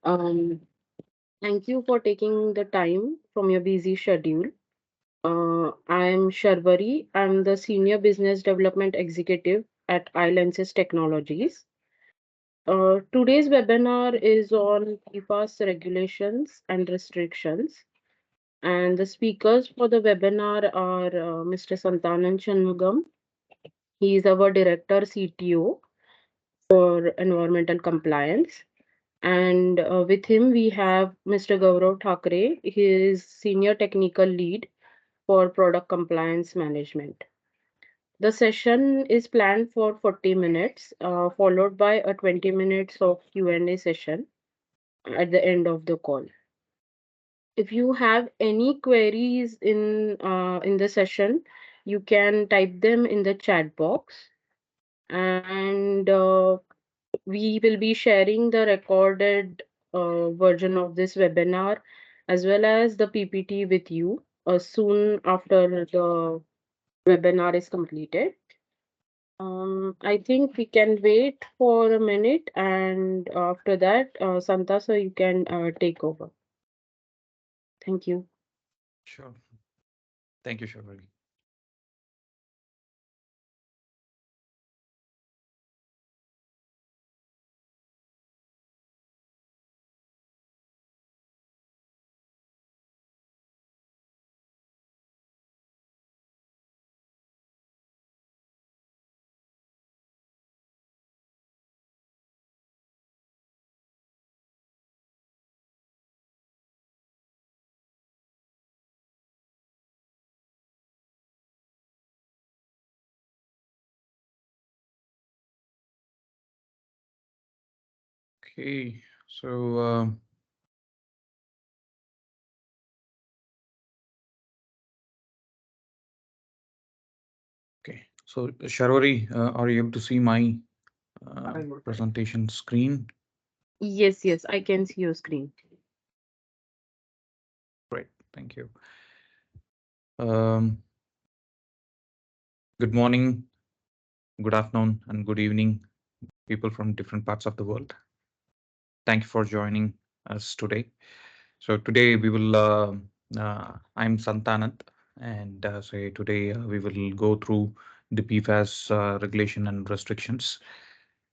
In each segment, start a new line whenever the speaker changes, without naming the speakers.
Um, Thank you for taking the time from your busy schedule. I'm Sharvari. I'm the Senior Business Development Executive at ILenSys Technologies. Today's webinar is on PFAS regulations and restrictions. And the speakers for the webinar are Mr. Santhanand Shanmugam. He is our Director CTO for Environmental Compliance. And with him, we have Mr. Gaurav Thakre. He is Senior Technical Lead for Product Compliance Management. The session is planned for 40 minutes, followed by a 20 minutes of Q&A session at the end of the call. If you have any queries in the session, you can type them in the chat box, and we will be sharing the recorded version of this webinar as well as the PPT with you soon after the webinar is completed. I think we can wait for a minute, and after that, Santa, so you can take over. Thank you.
Sure. Thank you, Sharvari. Okay, so okay, so Sharvari, are you able to see my presentation screen?
Yes, yes, I can see your screen.
Great, thank you. Um, Good morning, good afternoon, and good evening, people from different parts of the world. Thank you for joining us today. So today we will, I'm Santhanand, and so today we will go through the PFAS regulation and restrictions.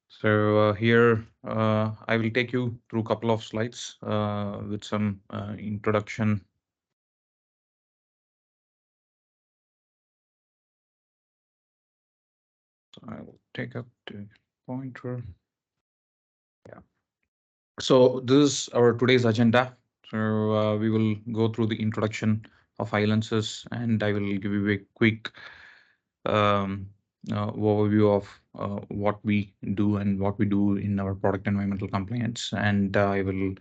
So here I will take you through a couple of slides with some introduction. So I will take up the pointer. Yeah. So this is our today's agenda. So we will go through the introduction of ILenSys, and I will give you a quick um, overview of what we do and what we do in our product environmental compliance. And I will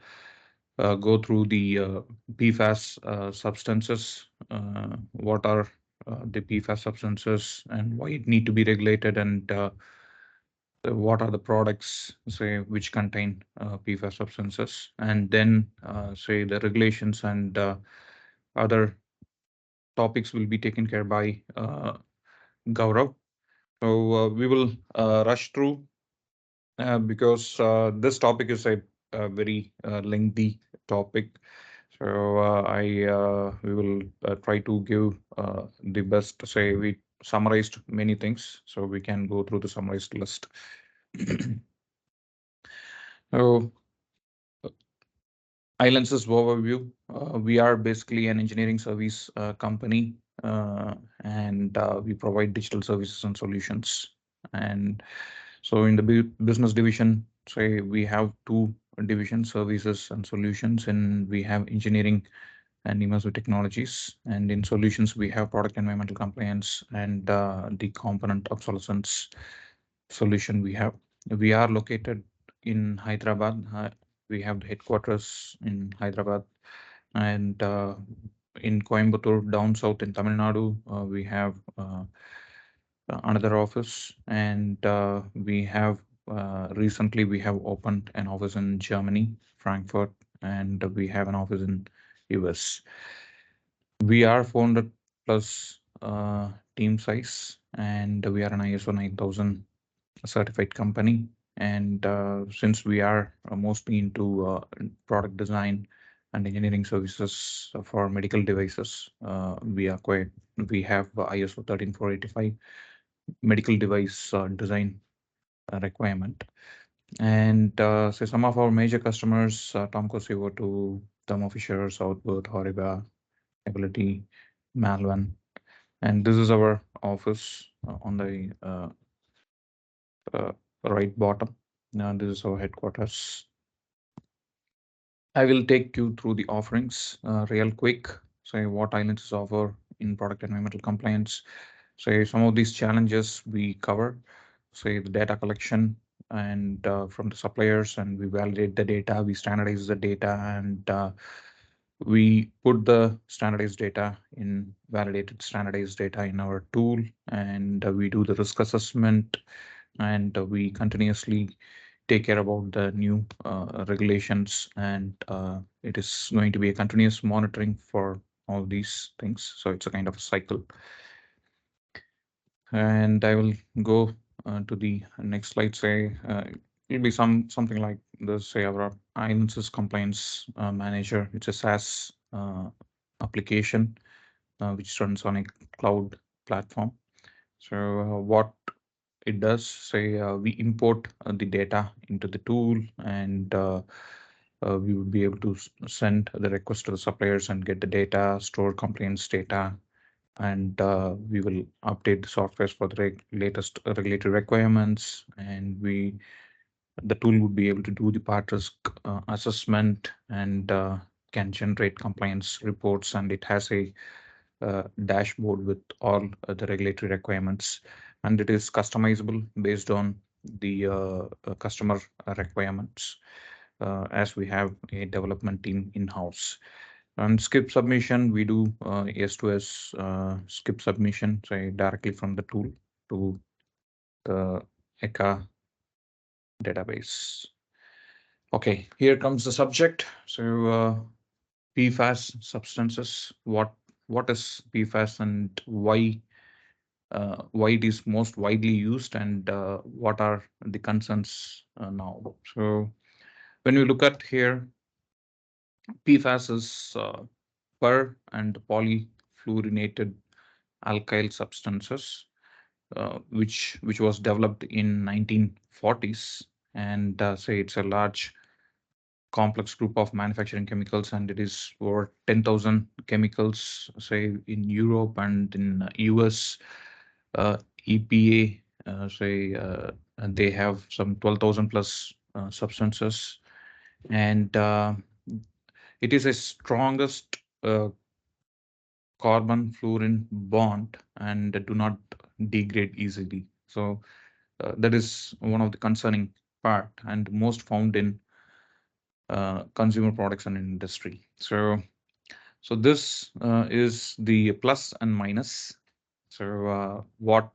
go through the PFAS substances, what are the PFAS substances and why it need to be regulated, and what are the products, say, which contain PFAS substances, and then say the regulations and other topics will be taken care by Gaurav. So we will rush through because this topic is a very lengthy topic. So we will try to give the best. Say we summarized many things, so we can go through the summarized list. So ILenSys overview. We are basically an engineering service company, and we provide digital services and solutions. And so in the business division, say we have two divisions, services and solutions, and we have engineering and immersive technologies. And in solutions, we have product environmental compliance and the component obsolescence solution we are located in Hyderabad. We have the headquarters in Hyderabad, and in Coimbatore, down south in Tamil Nadu, we have another office, and we have recently we have opened an office in Germany, Frankfurt, and we have an office in US. We are 400 plus team size, and we are an ISO 9000 certified company, And since we are mostly into product design and engineering services for medical devices, we have ISO 13485 medical device design requirement. And so some of our major customers, Tomco CO2, Thermo Fisher, Southwood, Horiba, Ability, Malvan. And this is our office on the uh, right bottom. Now this is our headquarters. I will take you through the offerings real quick. Say what ILenSys offer in product environmental compliance. Say some of these challenges we cover. Say the data collection and from the suppliers, and we validate the data, we standardize the data, and we put the standardized data in validated standardized data in our tool, and we do the risk assessment, and we continuously take care about the new regulations, and it is going to be a continuous monitoring for all these things. So it's a kind of a cycle. And I will go to the next slide. Say it'll be something like this. Say our ILenSys compliance manager. It's a SaaS application which runs on a cloud platform. So what it does, say we import the data into the tool, and we would be able to send the request to the suppliers and get the data, store compliance data, and we will update the software for the latest regulatory requirements, and the tool would be able to do the part risk assessment, and can generate compliance reports, and it has a dashboard with all the regulatory requirements, and it is customizable based on the customer requirements, as we have a development team in-house. And skip submission, we do S2S skip submission, say directly from the tool to the ECA database. Okay, here comes the subject. So PFAS substances. What is PFAS, and why it is most widely used, and what are the concerns now? So when we look at here, PFAS is per and polyfluorinated alkyl substances, which was developed in 1940s, and say it's a large complex group of manufacturing chemicals, and it is over 10,000 chemicals, say in Europe and in US. EPA, say and they have some 12,000 plus substances, and it is a strongest carbon fluorine bond and do not degrade easily. So that is one of the concerning part, and most found in consumer products and industry. So this is the plus and minus. So what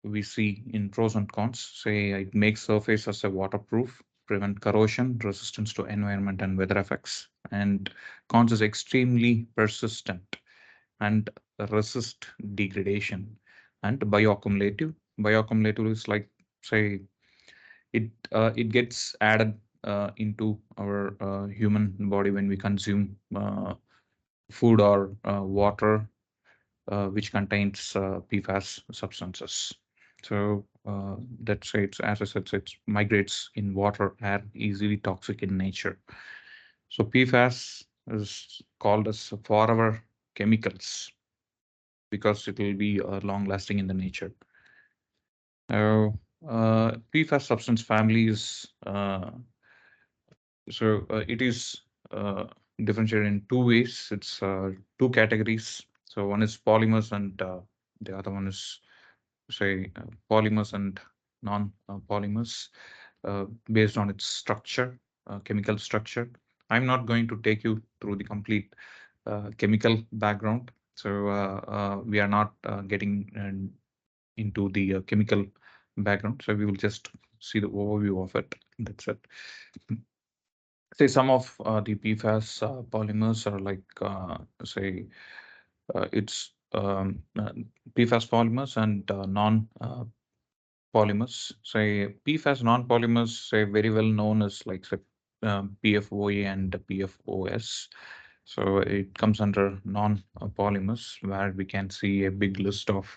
we see in pros and cons, say it makes surface as a waterproof, prevent corrosion, resistance to environment and weather effects, and cons is extremely persistent and resist degradation, and bioaccumulative. Bioaccumulative is like, say it gets added into our human body when we consume food or water which contains PFAS substances. So that's it's, as I said, so it migrates in water, air, easily toxic in nature. So PFAS is called as forever chemicals because it will be long lasting in the nature. Now, PFAS substance family is it is uh, differentiated in two ways. It's two categories. So one is polymers, and the other one is, say, polymers and non-polymers, based on its structure, chemical structure. I'm not going to take you through the complete chemical background. So we are not getting into the chemical background. So we will just see the overview of it. That's it. Say some of the PFAS polymers are like, say, it's PFAS polymers and non polymers. Say PFAS non-polymers, say very well known as like say, PFOA and PFOS. So it comes under non-polymers, where we can see a big list of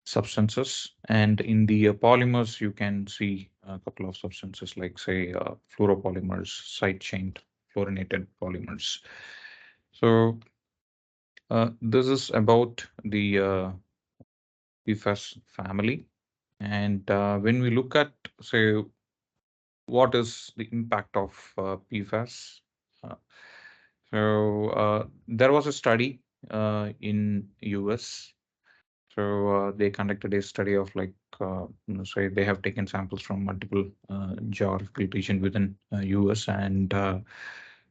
substances. And in the polymers, you can see a couple of substances like say fluoropolymers, side chained fluorinated polymers. So this is about the PFAS family. And when we look at, say, what is the impact of PFAS? Uh, there was a study in US. They conducted a study of like, say they have taken samples from multiple geographical region within US, and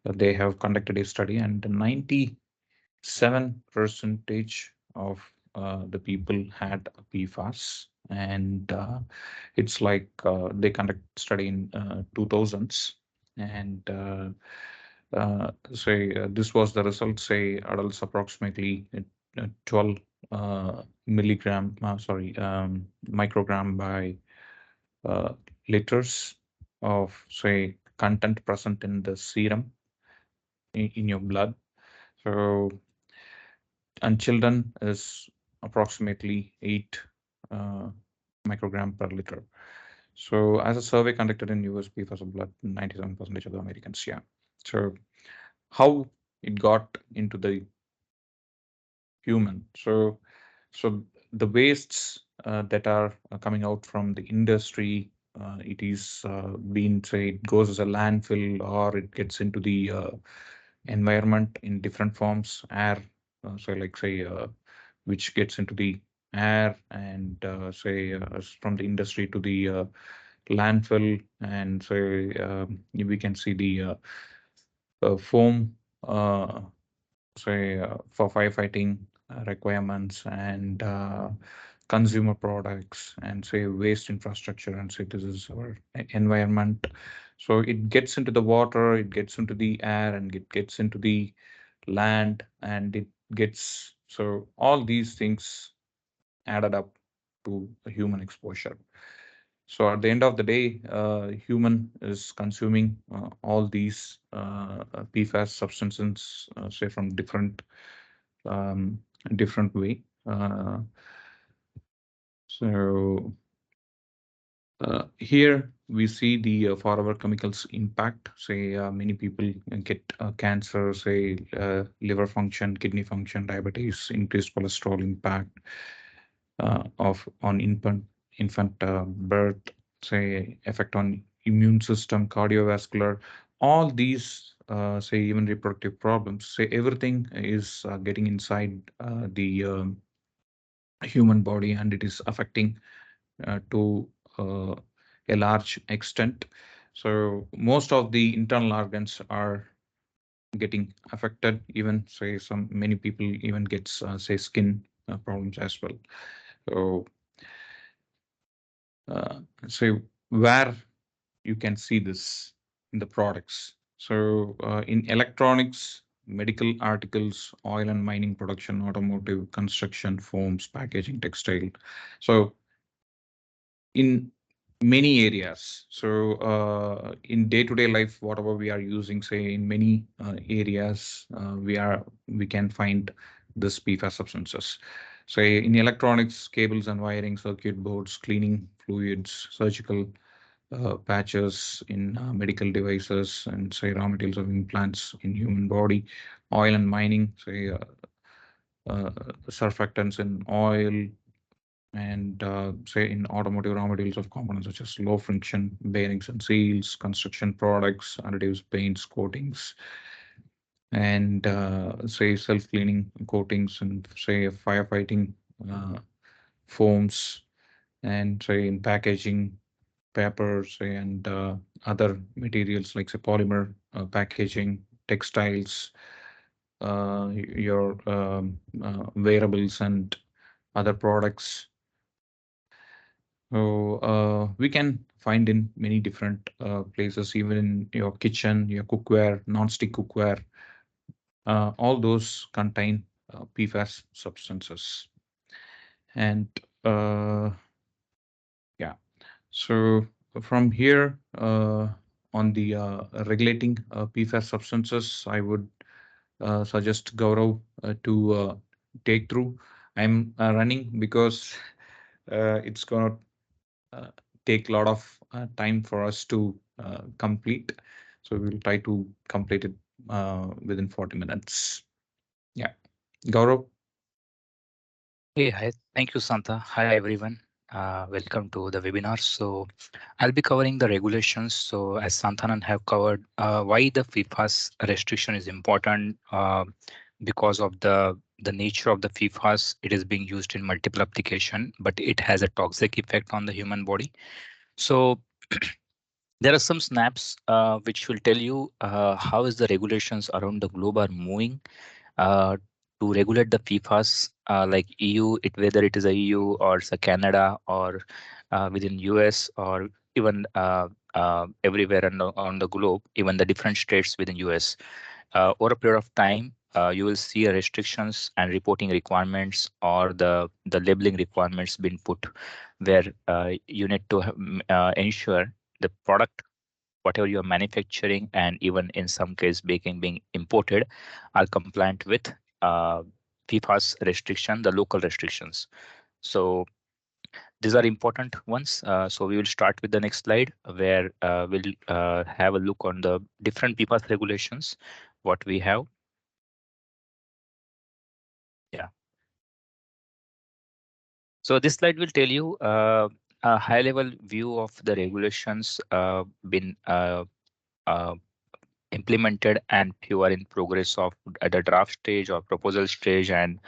they have conducted a study, and 97% of the people had PFAS, and it's like they conduct study in 2000s, and say this was the result. Say adults approximately 12 milligram, sorry, microgram by uh, liters of say content present in the serum in your blood. So and children is approximately 8 uh, microgram per liter. So as a survey conducted in US PFAS of blood, 97% of the Americans, yeah. So how it got into the human. So the wastes that are coming out from the industry, it is being say it goes as a landfill or it gets into the environment in different forms, air, so like say which gets into the air and say from the industry to the landfill, and say we can see the foam say for firefighting requirements and consumer products and say waste infrastructure, and say this is our environment. So it gets into the water, it gets into the air, and it gets into the land, and it gets, so all these things added up to a human exposure. So at the end of the day, human is consuming all these PFAS substances, say from um, different way. So here we see the forever chemicals impact. Say many people get cancer, say liver function, kidney function, diabetes, increased cholesterol impact of on infant birth, say effect on immune system, cardiovascular, all these say even reproductive problems. Say everything is getting inside the human body, and it is affecting to uh, a large extent. So most of the internal organs are getting affected. Even say some many people even gets say skin problems as well. So uh, so where you can see this in the products. So in electronics, medical articles, oil and mining production, automotive, construction, foams, packaging, textile. So in many areas. So in day-to-day life, whatever we are using, say in many areas, we can find this PFAS substances. Say in electronics, cables and wiring, circuit boards, cleaning fluids, surgical patches in medical devices, and say raw materials of implants in human body, oil and mining, say uh, surfactants in oil, and say in automotive raw materials of components such as low friction bearings and seals, construction products, additives, paints, coatings, and say self-cleaning coatings, and say firefighting uh, foams, and say in packaging, papers, and other materials like say polymer packaging, textiles, your wearables and other products. So we can find in many different places, even in your kitchen, your cookware, non-stick cookware. All those contain PFAS substances. And So from here, on the regulating PFAS substances, I would suggest Gaurav to take through. I'm running because it's gonna uh, take a lot of time for us to complete. So we'll try to complete it within 40 minutes. Yeah, Gaurav.
Hey, hi. Thank you, Santa. Hi, everyone. Welcome to the webinar. So I'll be covering the regulations. So as Santhanand have covered, why the PFAS restriction is important because of the nature of the PFAS. It is being used in multiple application, but it has a toxic effect on the human body. So there are some snaps which will tell you how is the regulations around the globe are moving uh, to regulate the PFAS, like EU, whether it is a EU or it's a Canada or within US or even everywhere on the globe, even the different states within US. Over a period of time, you will see restrictions and reporting requirements or the labeling requirements being put, where you need to ensure the product whatever you're manufacturing and even in some case baking being imported are compliant with uh, PFAS restriction, the local restrictions. So these are important ones. So we will start with the next slide where we'll have a look on the different PFAS regulations, what we have. Yeah. So this slide will tell you a high level view of the regulations been uh, implemented and few are in progress of at the draft stage or proposal stage, and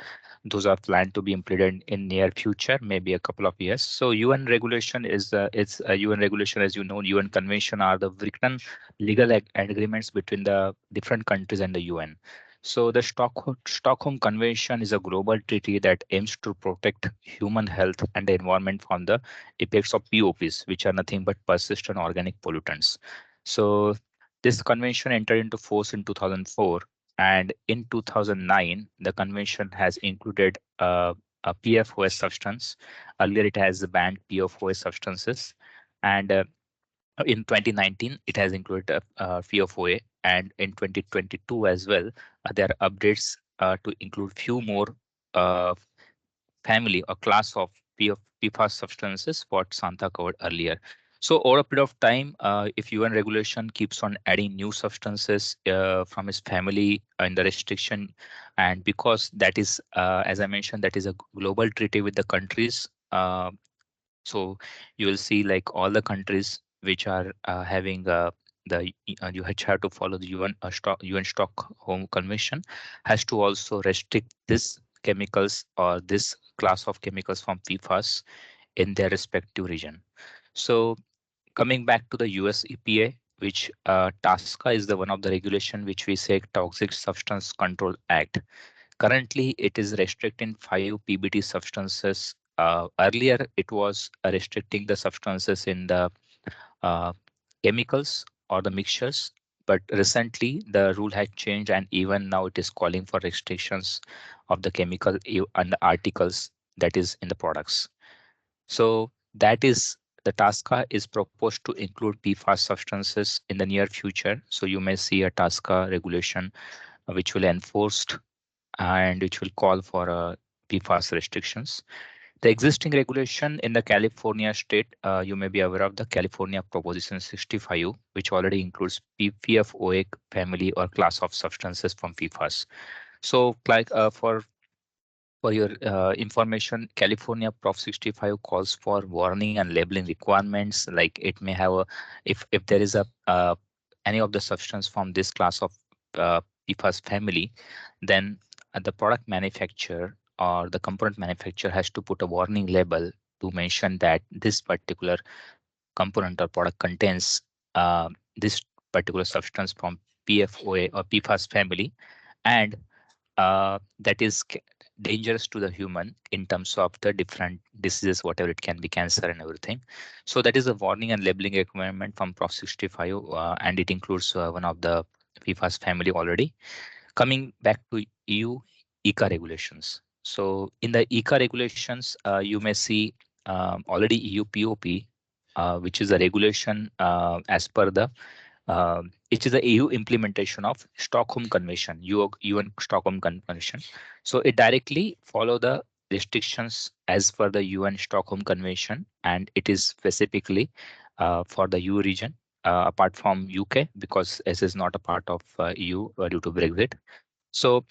those are planned to be implemented in near future, maybe a couple of years. So UN regulation is it's a UN regulation, as you know. UN convention are the written legal agreements between the different countries and the UN. So the Stockholm Convention is a global treaty that aims to protect human health and the environment from the effects of POPs, which are nothing but persistent organic pollutants. So this convention entered into force in 2004, and in 2009, the convention has included a PFOS substance. Earlier, it has banned PFOS substances, and in 2019, it has included PFOA, and in 2022 as well, there are updates to include few more uh, family or class of PFAS substances, what Santa covered earlier. So over a period of time, if UN regulation keeps on adding new substances from its family in the restriction, and because that is, as I mentioned, that is a global treaty with the countries. So you will see like all the countries which are having you have to follow the UN Stockholm Convention has to also restrict this chemicals or this class of chemicals from PFAS in their respective region. So coming back to the US EPA, which TASCA is the one of the regulation which we say Toxic Substance Control Act. Currently, it is restricting 5 PBT substances. Earlier, it was restricting the substances in the uh, chemicals or the mixtures, but recently the rule has changed, and even now it is calling for restrictions of the chemical and the articles that is in the products. So that is the TASCA is proposed to include PFAS substances in the near future. So you may see a TASCA regulation which will enforce and which will call for PFAS restrictions. The existing regulation in the California state, you may be aware of the California Proposition 65, which already includes PFOA family or class of substances from PFAS. So, like for your information, California Prop 65 calls for warning and labeling requirements. Like it may have a, if there is a any of the substance from this class of PFAS family, then the product manufacturer or the component manufacturer has to put a warning label to mention that this particular component or product contains this particular substance from PFOA or PFAS family, and that is dangerous to the human in terms of the different diseases, whatever it can be, cancer and everything. So that is a warning and labeling requirement from Prop 65, and it includes one of the PFAS family already. Coming back to EU ECA regulations. So in the ECA regulations, you may see already EU POP which is a regulation as per the it is the EU implementation of Stockholm Convention, UN Stockholm Convention. So it directly follow the restrictions as per the UN Stockholm Convention, and it is specifically for the EU region, apart from UK, because this is not a part of EU due to Brexit. So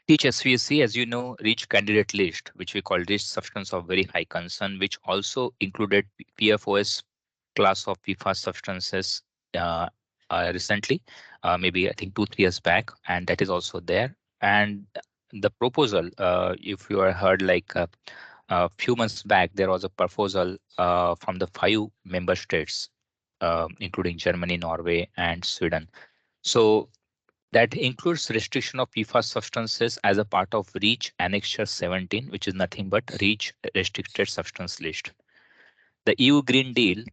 each SVC, as you know, reached candidate list, which we call risk substance of very high concern, which also included PFOS class of PFAS substances uh, recently, maybe I think 2-3 years back, and that is also there. And the proposal, if you are heard like a few months back, there was a proposal from the 5 member states, including Germany, Norway, and Sweden. So that includes restriction of PFAS substances as a part of REACH Annexure 17, which is nothing but REACH Restricted Substance List. The EU Green Deal,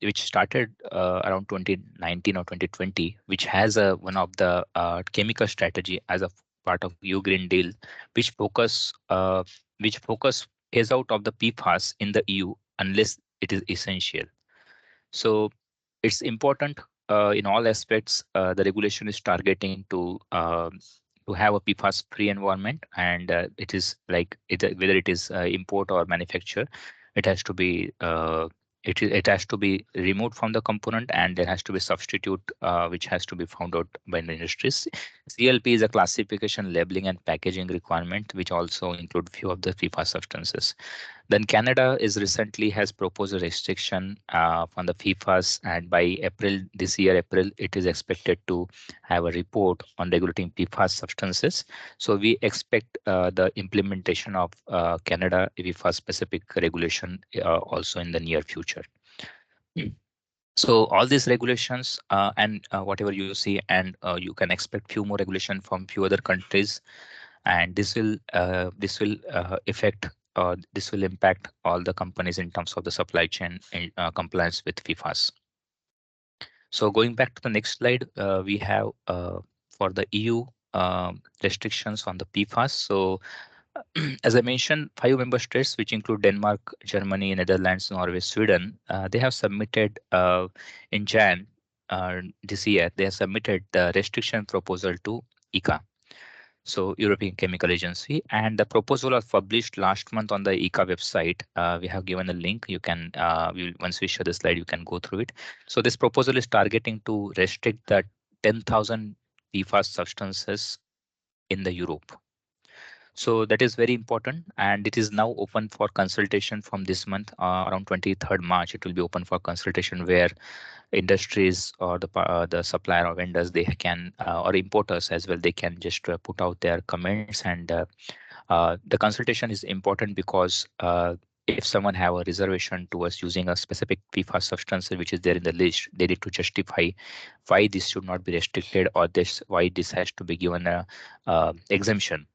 which started around 2019 or 2020, which has one of the chemical strategy as a part of EU Green Deal, which focus phase out of the PFAS in the EU unless it is essential. So it's important in all aspects. The regulation is targeting to have a PFAS-free environment, and it is like whether it is import or manufacture, it has to be it has to be removed from the component, and there has to be substitute which has to be found out by the industries. CLP is a classification, labeling, and packaging requirement, which also include few of the PFAS substances. Then Canada is recently has proposed a restriction on the PFAS, and by April this year, April, it is expected to have a report on regulating PFAS substances. So we expect the implementation of Canada PFAS specific regulation also in the near future. So all these regulations and whatever you see, and you can expect few more regulation from few other countries, and this will impact all the companies in terms of the supply chain and compliance with PFAS. So going back to the next slide, we have for the EU restrictions on the PFAS. So as I mentioned, 5 member states, which include Denmark, Germany, Netherlands, Norway, Sweden, they have submitted in Jan this year. They have submitted the restriction proposal to ICA, so European Chemical Agency, and the proposal was published last month on the ICA website. We have given a link. You can once we show the slide, you can go through it. So this proposal is targeting to restrict the 10,000 PFAS substances in the Europe. So that is very important, and it is now open for consultation from this month, around 23rd March. It will be open for consultation, where industries or the supplier or vendors, they can or importers as well, they can just put out their comments. And the consultation is important because if someone have a reservation towards using a specific PFAS substance which is there in the list, they need to justify why this should not be restricted, or why this has to be given a exemption.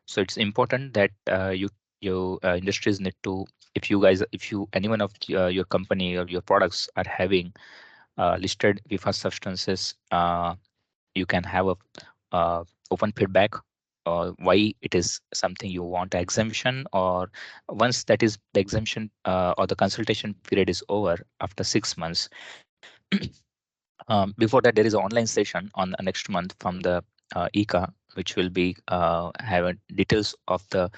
So it's important that you industries need to, if you any one of your company or your products are having listed PFAS substances, you can have a open feedback why it is something you want exemption, or once that is the exemption or the consultation period is over after 6 months. Before that, there is an online session on next month from the ICA, which will be have details of the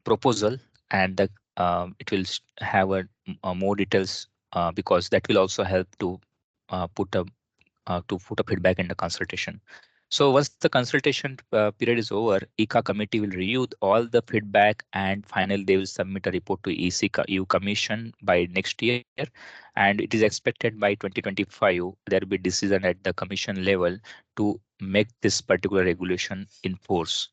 proposal, and it will have more details because that will also help to put a feedback in the consultation. So once the consultation period is over, ICA committee will review all the feedback, and finally they will submit a report to EU Commission by next year. And it is expected by 2025 there will be decision at the Commission level to make this particular regulation in force.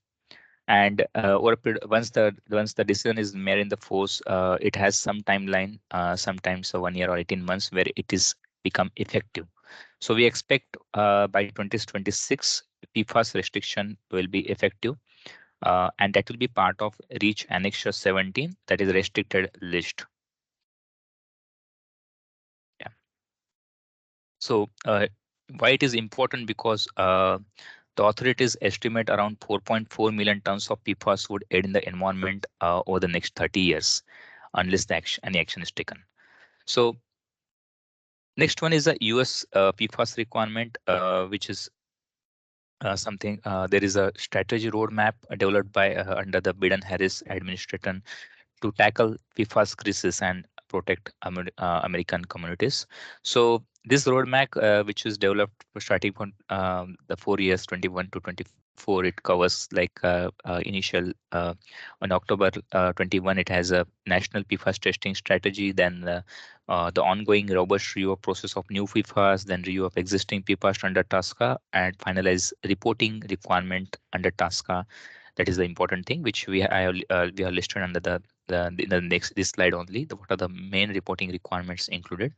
And once the decision is made in the force, it has some timeline, sometimes 1 year or 18 months, where it is become effective. So we expect by 2026 PFAS restriction will be effective, and that will be part of REACH Annexure 17, that is restricted list. Yeah. So why it is important? Because the authorities estimate around 4.4 million tons of PFAS would aid in the environment over the next 30 years, unless any action is taken. So Next one is the US PFAS requirement, which is something. There is a strategy roadmap developed by under the Biden-Harris administration to tackle PFAS crisis and protect American communities. So this roadmap, which is developed starting from the 4 years 21 to 24, it covers like initial on October 21, it has a national PFAS testing strategy, then the ongoing robust review of process of new PFAS, then review of existing PFAS under TASCA, and finalize reporting requirement under TASCA. That is the important thing, which we are listed under the next this slide only. What are the main reporting requirements included?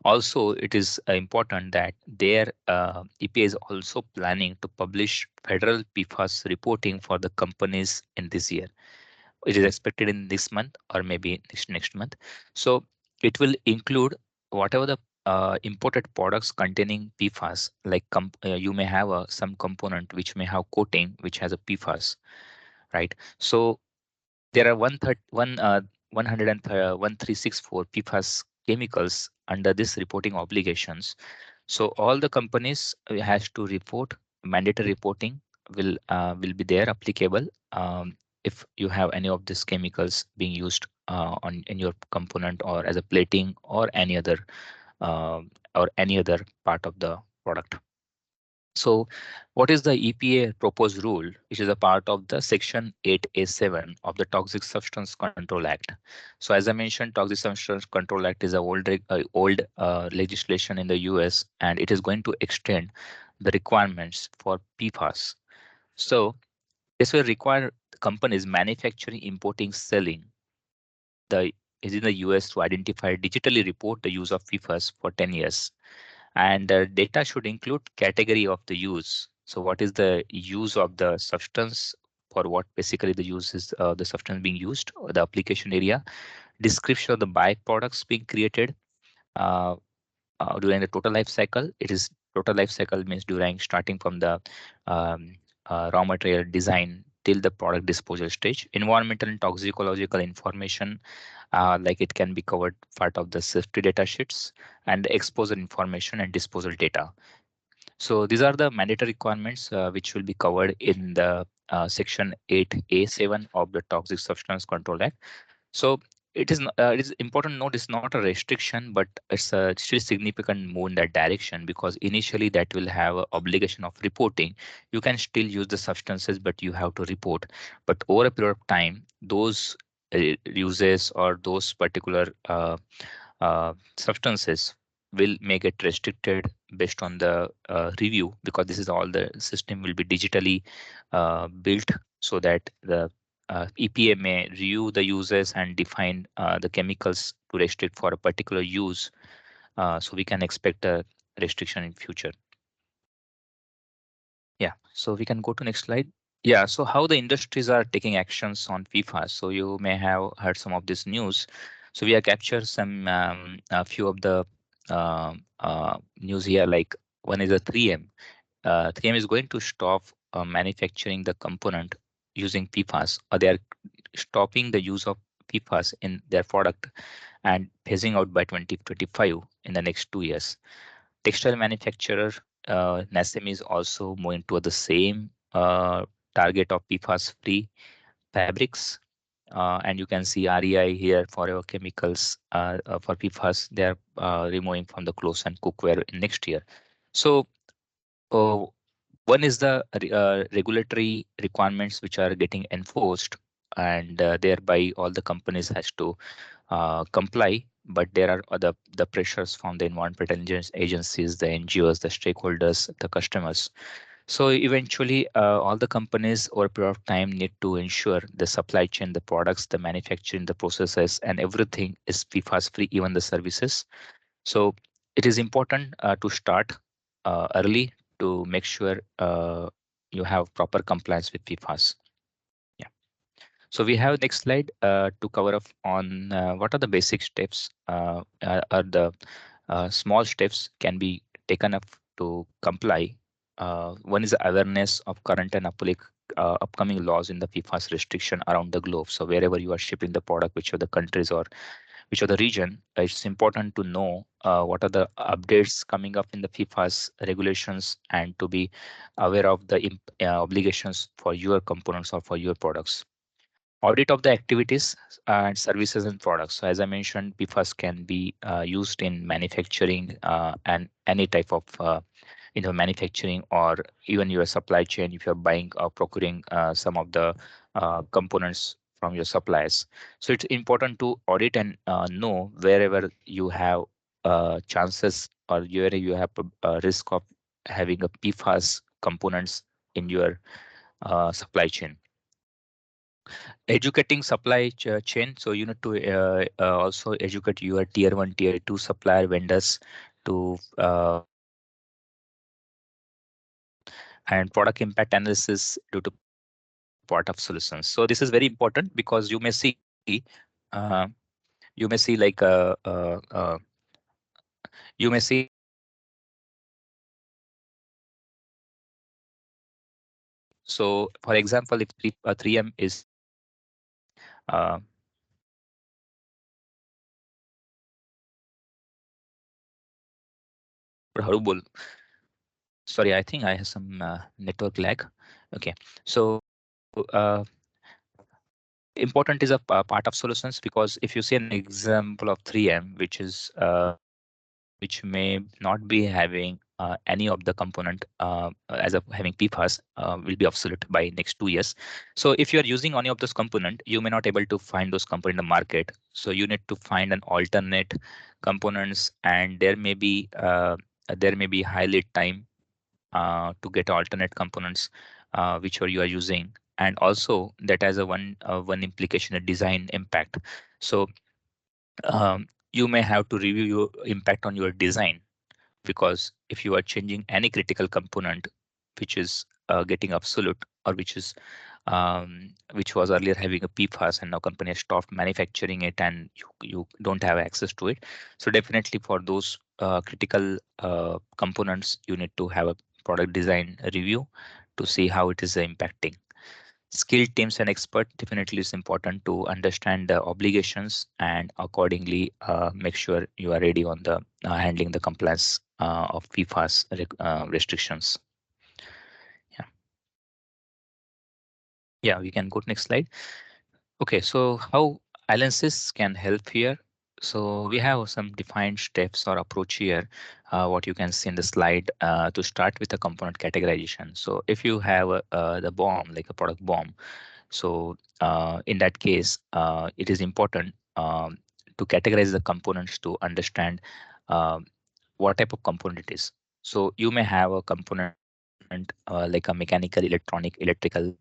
Also, it is important that their EPA is also planning to publish federal PFAS reporting for the companies in this year. It is expected in this month or maybe next month. So it will include whatever the imported products containing PFAS, like you may have some component which may have coating which has a PFAS, right? So there are 1364 PFAS chemicals under this reporting obligations. So all the companies has to report. Mandatory reporting will be there applicable if you have any of these chemicals being used on in your component or as a plating uh, or any other part of the product. So what is the EPA proposed rule, which is a part of the Section 8A7 of the Toxic Substance Control Act? So as I mentioned, Toxic Substance Control Act is a old legislation in the US, and it is going to extend the requirements for PFAS. So this will require companies manufacturing, importing, selling the is in the US to identify, digitally report the use of PFAS for 10 years, and data should include category of the use. So what is the use of the substance, for what basically the use is the substance being used, or the application area, description of the byproducts being created uh, during the total life cycle. It is total life cycle means during starting from the um, raw material design till the product disposal stage. Environmental and toxicological information, like it can be covered part of the safety data sheets, and the exposure information and disposal data. So these are the mandatory requirements which will be covered in the section 8A7 of the Toxic Substance Control Act. So it is important to note, it's not a restriction, but it's a still significant move in that direction, because initially that will have a obligation of reporting. You can still use the substances, but you have to report. But over a period of time, those uses or those particular substances will make it restricted based on the review, because this is all the system will be digitally built, so that the EPA may review the uses and define the chemicals to restrict for a particular use. So we can expect a restriction in future. Yeah, so we can go to next slide. Yeah, so how the industries are taking actions on PFAS. So you may have heard some of this news. So we have captured some a few of the news here. Like one is a 3M. 3M is going to stop manufacturing the component using PFAS, or they are stopping the use of PFAS in their product and phasing out by 2025 in the next 2 years. Textile manufacturer Nassim is also moving toward the same target of PFAS-free fabrics. And you can see REI here, Forever Chemicals, for PFAS, they are removing from the clothes and cookware in next year. So uh, one is the regulatory requirements which are getting enforced, and thereby all the companies has to comply. But there are other the pressures from the environmental agencies, the NGOs, the stakeholders, the customers. So eventually, all the companies over a period of time need to ensure the supply chain, the products, the manufacturing, the processes, and everything is PFAS free, even the services. So it is important to start early to make sure you have proper compliance with PFAS. Yeah. So we have next slide to cover up on what are the basic steps or the small steps can be taken up to comply. One is awareness of current and upcoming laws in the PFAS restriction around the globe. So wherever you are shipping the product, which are the countries or which are the region, it's important to know what are the updates coming up in the PFAS regulations and to be aware of the obligations for your components or for your products. Audit of the activities and services and products. So as I mentioned, PFAS can be used in manufacturing and any type of manufacturing or even your supply chain if you're buying or procuring some of the components from your suppliers. So it's important to audit and know wherever you have chances or where you have a risk of having a PFAS components in your supply chain. Educating supply chain. So you need to also educate your tier 1, tier 2 supplier vendors to and product impact analysis due to part of solutions. So this is very important because uh, you may see like you may see like so for example if 3M is uh, how to bol- sorry, I think I have some network lag. Okay, so important is a part of solutions because if you see an example of 3M, which may not be having any of the component as of having PFAS will be obsolete by next 2 years. So if you are using any of those component, you may not able to find those component in the market. So you need to find an alternate components, and there may be high lead time to get alternate components which are you are using, and also that has a one implication, a design impact. So you may have to review your impact on your design, because if you are changing any critical component which is getting obsolete or which was earlier having a PFAS and now company has stopped manufacturing it and you don't have access to it. So definitely for those critical components, you need to have a product design review to see how it is impacting. Skilled teams and expert definitely is important to understand the obligations and accordingly make sure you are ready on the handling the compliance of PFAS restrictions. Yeah, yeah, we can go to next slide. Okay, so how ILenSys can help here? So we have some defined steps or approach here. What you can see in the slide to start with the component categorization. So if you have the BOM, like a product BOM, so in that case, it is important to categorize the components to understand um, what type of component it is. So you may have a component like a mechanical, electronic, electrical,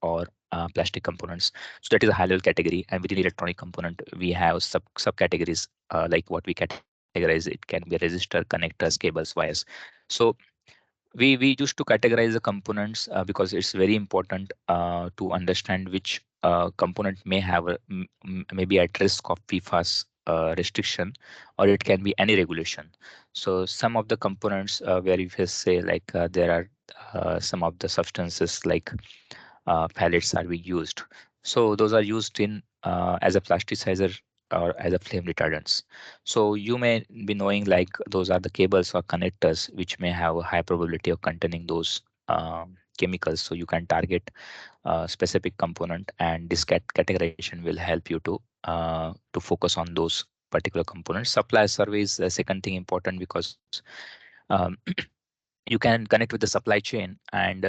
or plastic components. So that is a high level category, and within electronic component, we have subcategories like what we categorize. It can be a resistor, connectors, cables, wires. So we used to categorize the components because it's very important to understand which component may have maybe at risk of PFAS restriction, or it can be any regulation. So some of the components where if you say like there are some of the substances like phthalates are being used. So those are used in as a plasticizer or as a flame retardants. So you may be knowing like those are the cables or connectors which may have a high probability of containing those chemicals. So you can target a specific component, and this categorization will help you to focus on those particular components. Supply survey is the second thing important because um, you can connect with the supply chain and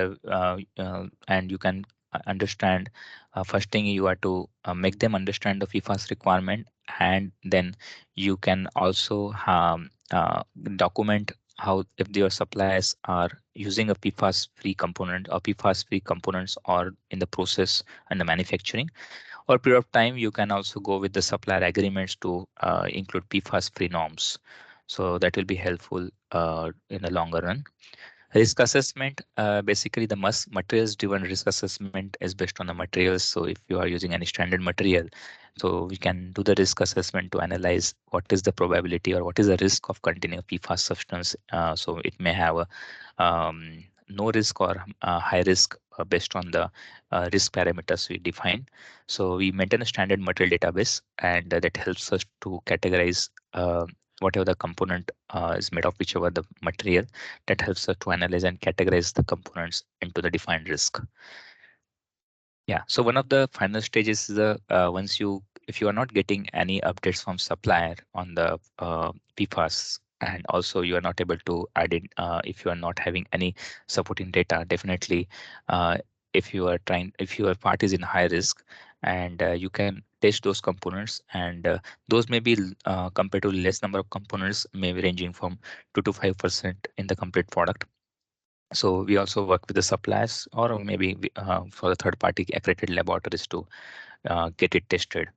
you can understand first thing you are to make them understand the PFAS requirement, and then you can also document how if your suppliers are using a PFAS free component or PFAS free components or in the process and the manufacturing. Or period of time, you can also go with the supplier agreements to include PFAS free norms. So that will be helpful in the longer run. Risk assessment, basically the materials driven risk assessment is based on the materials. So if you are using any standard material, so we can do the risk assessment to analyze what is the probability or what is the risk of containing a PFAS substance. So it may have a no risk or high risk based on the risk parameters we define. So we maintain a standard material database, and that helps us to categorize whatever the component is made of, whichever the material, that helps us to analyze and categorize the components into the defined risk. Yeah. So one of the final stages is the once you, if you are not getting any updates from supplier on the PFAS, and also you are not able to add in, if you are not having any supporting data, definitely, uh, if you are trying, if your part is in high risk, and you can test those components, and those may be compared to less number of components, maybe ranging from 2 to 5% in the complete product. So we also work with the suppliers, or maybe for the third party accredited laboratories to get it tested.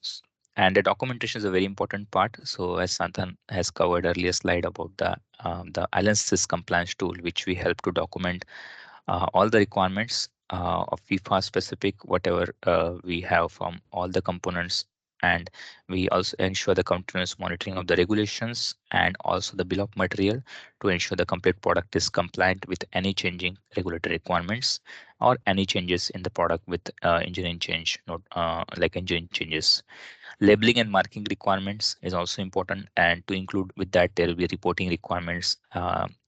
S- And the documentation is a very important part. So as Santhan has covered earlier slide about the ILenSys compliance tool, which we help to document all the requirements of PFAS specific, whatever we have from all the components. And we also ensure the continuous monitoring of the regulations and also the bill of material to ensure the complete product is compliant with any changing regulatory requirements or any changes in the product with engineering change, not like engineering changes. Labeling and marking requirements is also important, and to include with that, there will be reporting requirements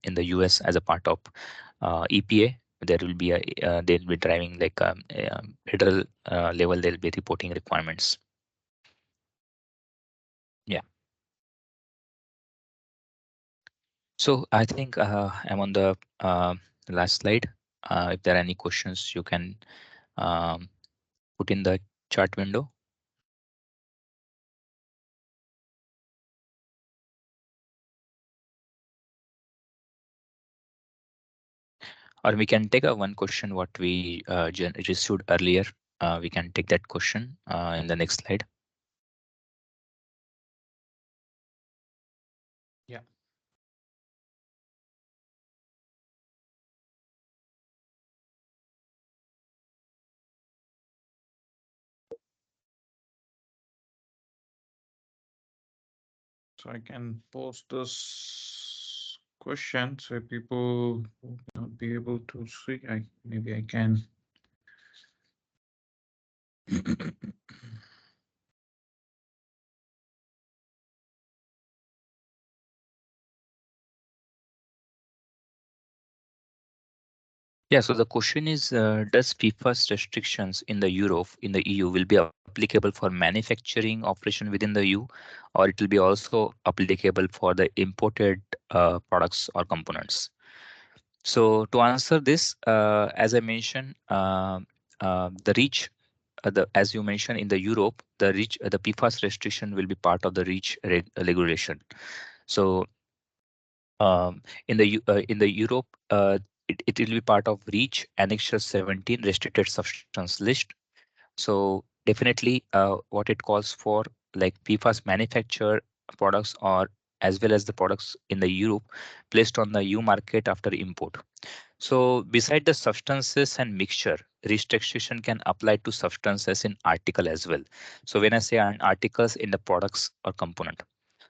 in the US as a part of EPA. There will be they'll be driving like federal level. There will be reporting requirements. Yeah. So I think I'm on the last slide. If there are any questions, you can um, put in the chat window. Or we can take a one question what we received earlier. We can take that question in the next slide.
Yeah. So I can post this question so people will not be able to see. Maybe I can.
Yeah, so the question is, does PFAS restrictions in the Europe, in the EU, will be applicable for manufacturing operation within the EU, or it will be also applicable for the imported products or components? So to answer this, as I mentioned, the REACH, as you mentioned in the Europe, the REACH, the PFAS restriction will be part of the REACH regulation. So in the Europe, it will be part of REACH Annexure 17 restricted substance list. So definitely, what it calls for, like PFAS manufactured products or as well as the products in the Europe placed on the EU market after import. So beside the substances and mixture, restriction can apply to substances in article as well. So when I say articles in the products or component,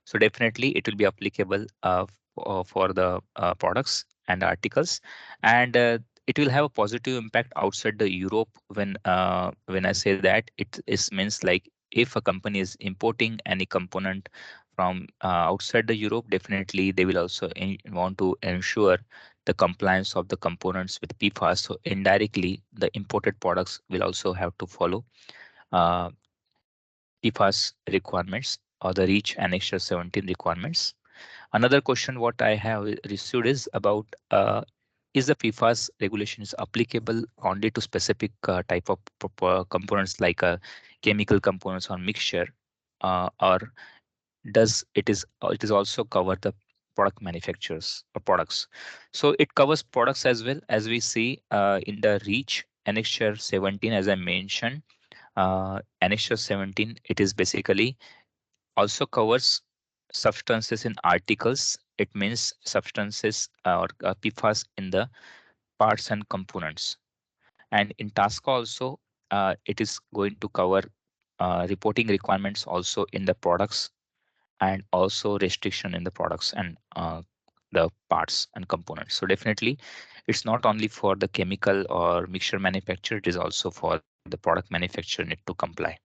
so definitely it will be applicable for the products and articles, and it will have a positive impact outside the Europe. When I say that, it is means like if a company is importing any component from outside the Europe, definitely they will also want to ensure the compliance of the components with PFAS. So indirectly, the imported products will also have to follow uh, PFAS requirements or the REACH Annexure 17 requirements. Another question what I have received is about is the PFAS regulations applicable only to specific type of components like chemical components or mixture, or does it is also cover the product manufacturers or products? So it covers products as well. As we see in the REACH Annexure 17, as I mentioned, Annexure 17, it is basically also covers substances in articles. It means substances or PFAS in the parts and components. And in TASCA also, it is going to cover reporting requirements also in the products, and also restriction in the products and the parts and components. So definitely, it's not only for the chemical or mixture manufacturer; it is also for the product manufacturer need to comply.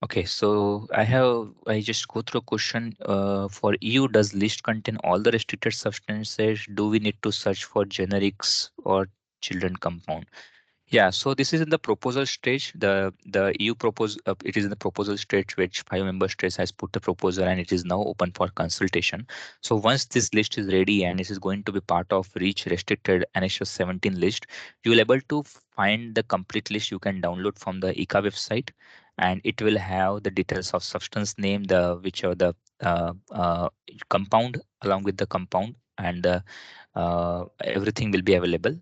Okay, so I just go through a question for EU. Does list contain all the restricted substances? Do we need to search for generics or children compound? Yeah, so this is in the proposal stage. The EU propose it is in the proposal stage, which 5 member states has put the proposal and it is now open for consultation. So once this list is ready and this is going to be part of REACH restricted NHS 17 list, you will able to find the complete list you can download from the ICA website, and it will have the details of substance name, the which are the compound along with the compound, and everything will be available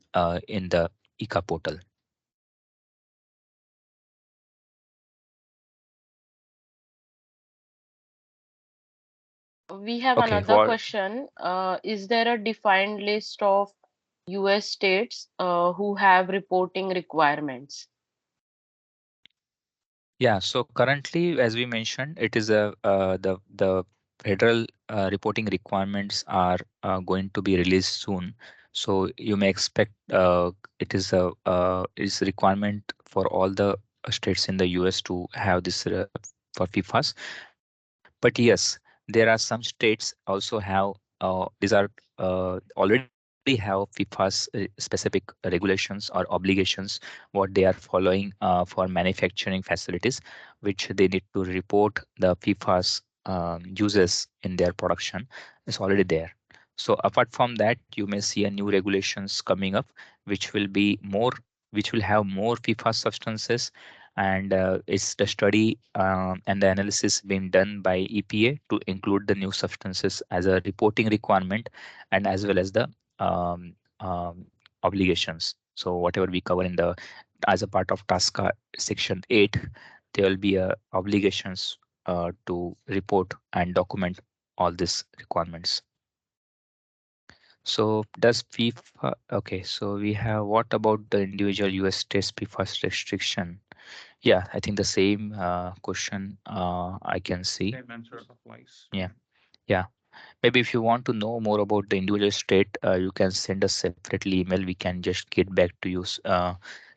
in the ICA portal.
We have
Okay,
another
what?
question. Is there a defined list of US states who have reporting requirements?
Yeah, so currently, as we mentioned, it is a the federal reporting requirements are going to be released soon. So you may expect it is a requirement for all the states in the US to have this for PFAS. But yes, there are some states also have these are already have PFAS specific regulations or obligations what they are following for manufacturing facilities, which they need to report the PFAS uses in their production. It's already there. So apart from that, you may see a new regulations coming up, which will be more, which will have more PFAS substances, and it's the study and the analysis being done by EPA to include the new substances as a reporting requirement, and as well as the um, um, obligations. So whatever we cover in the as a part of TASCA section 8, there will be obligations to report and document all these requirements. So does FIFA, okay, so we have, what about the individual US states PFAS restriction? Yeah, I think the same question I can see.
Same answer applies.
Yeah, yeah. Maybe if you want to know more about the individual state, you can send us separately email. We can just get back to you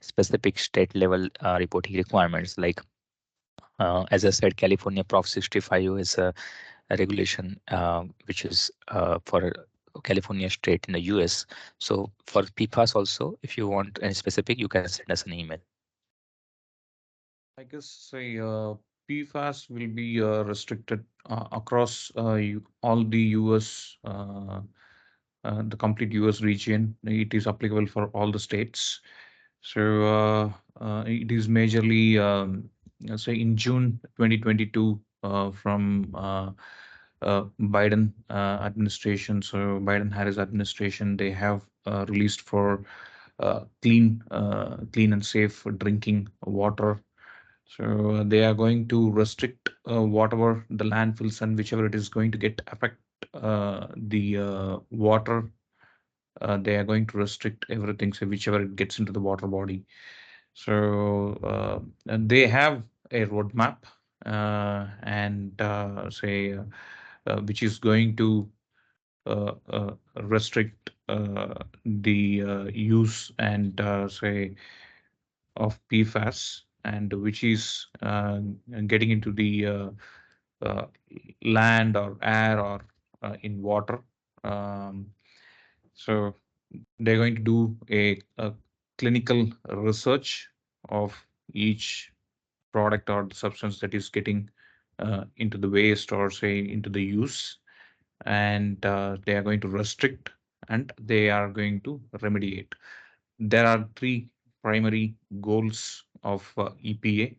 specific state level reporting requirements. Like as I said, California Prop 65 is a regulation which is for California state in the US. So for PFAS also, if you want any specific, you can send us an email.
I guess say PFAS will be restricted across all the US, the complete US region. It is applicable for all the states. So it is majorly, say in June 2022, from Biden administration. So Biden-Harris administration, they have released for clean and safe drinking water. So they are going to restrict whatever the landfills and whichever it is going to get affect the water. They are going to restrict everything, so whichever it gets into the water body. So and they have a roadmap, and say which is going to restrict the use and say of PFAS, and which is getting into the uh, land or air or in water. Um, so they're going to do a clinical research of each product or the substance that is getting into the waste or say into the use, and they are going to restrict and they are going to remediate. There are three primary goals of EPA,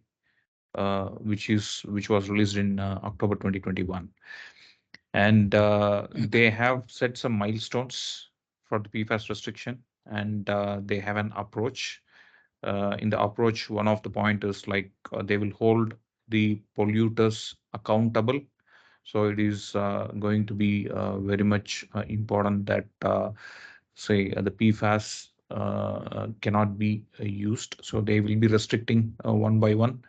which was released in October 2021, and they have set some milestones for the PFAS restriction, and they have an approach. In the approach, one of the point is like they will hold the polluters accountable. So it is going to be very much important that say the PFAS cannot be used. So they will be restricting one by one,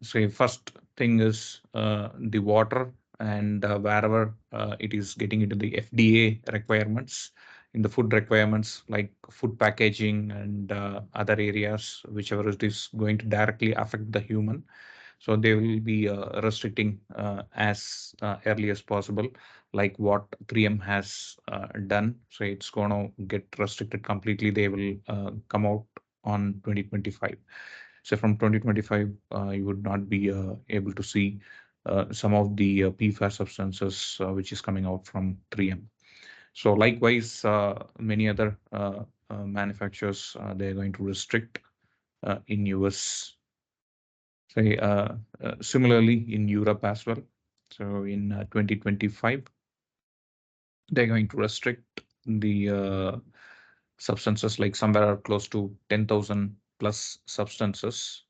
Say first thing is the water, and wherever it is getting into the FDA requirements, in the food requirements like food packaging and other areas, whichever it is going to directly affect the human, so they will be restricting as early as possible, like what 3M has done. So it's going to get restricted completely. They will come out on 2025. So from 2025, you would not be able to see some of the PFAS substances which is coming out from 3M. So likewise, many other manufacturers, they're going to restrict in US. Say similarly in Europe as well. So in 2025, they're going to restrict the substances like somewhere close to 10,000 plus substances,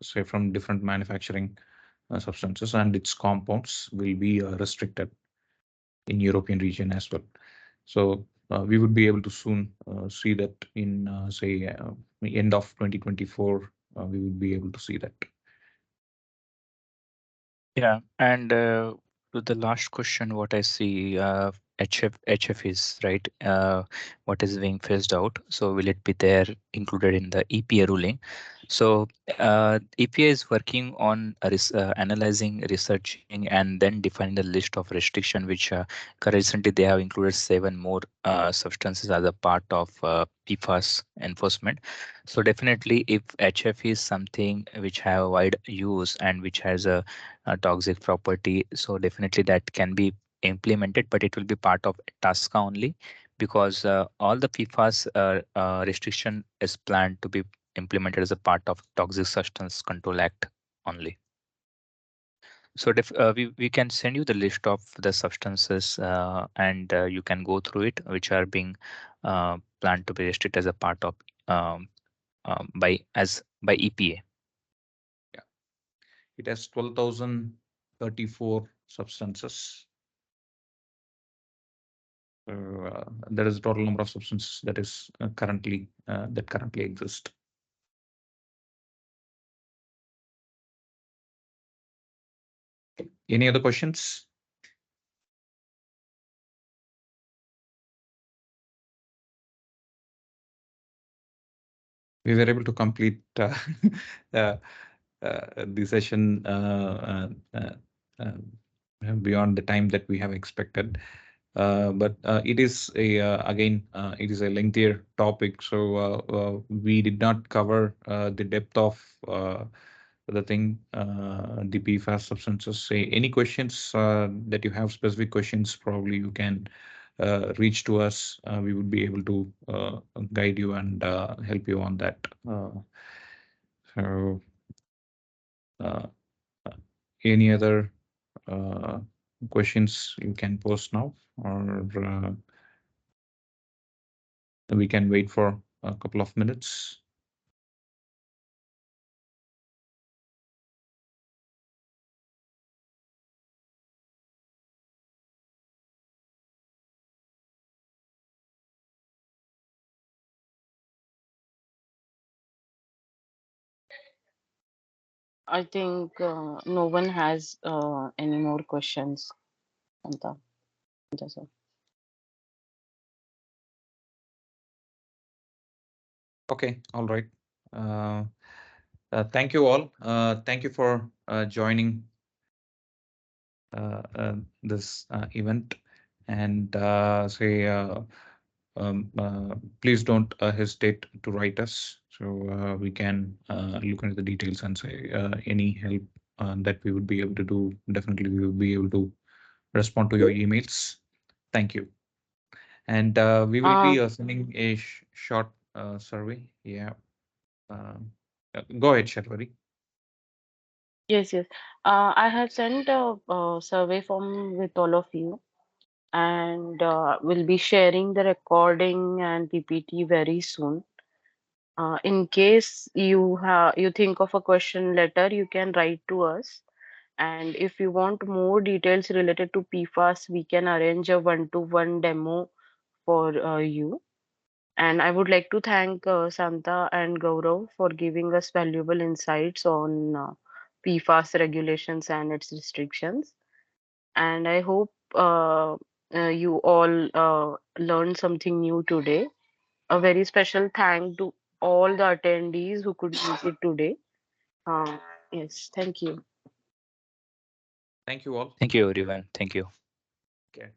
say from different manufacturing substances, and its compounds will be restricted in European region as well. So we would be able to soon see that in say end of 2024, we would be able to see that.
Yeah, and to the last question, what I see, HF is right. What is being phased out? So will it be there included in the EPA ruling? So EPA is working on analyzing, researching, and then defining the list of restriction. Which recently they have included 7 more substances as a part of PFAS enforcement. So definitely, if HF is something which have wide use and which has a toxic property, so definitely that can be implemented, but it will be part of TASCA only, because all the PFAS restriction is planned to be implemented as a part of Toxic Substance Control Act only. So we can send you the list of the substances, and you can go through it, which are being planned to be restricted as a part of um, by EPA.
Yeah. It has 12,034 substances. There is a total number of substances that is currently exist. Any other questions? We were able to complete uh, the session beyond the time that we have expected. But it is it is a lengthier topic, so we did not cover the depth of the thing, the PFAS substances. Say any questions that you have, specific questions, probably you can reach to us. We would be able to guide you and help you on that. So, uh, uh, any other uh, questions you can post now, or we can wait for a couple of minutes.
I think no one has any more questions. Santa. Yes, sir.
Okay, all right. Thank you all. Thank you for joining this event, and please don't hesitate to write us, so we can look into the details and say any help that we would be able to do. Definitely, we will be able to respond to your emails. Thank you. And we will
Uh,
be sending a short survey. Yeah. Um, Go ahead, Sharwari.
yes, yes. I have sent a survey form with all of you, and we'll be sharing the recording and PPT very soon. In case you think of a question later, you can write to us. And if you want more details related to PFAS, we can arrange a one-to-one demo for you. And I would like to thank Santa and Gaurav for giving us valuable insights on PFAS regulations and its restrictions. And I hope you all learned something new today. A very special thank to all the attendees who could use it today. Uh, yes, thank you.
Thank you all.
Thank you, everyone. Thank you.
Okay.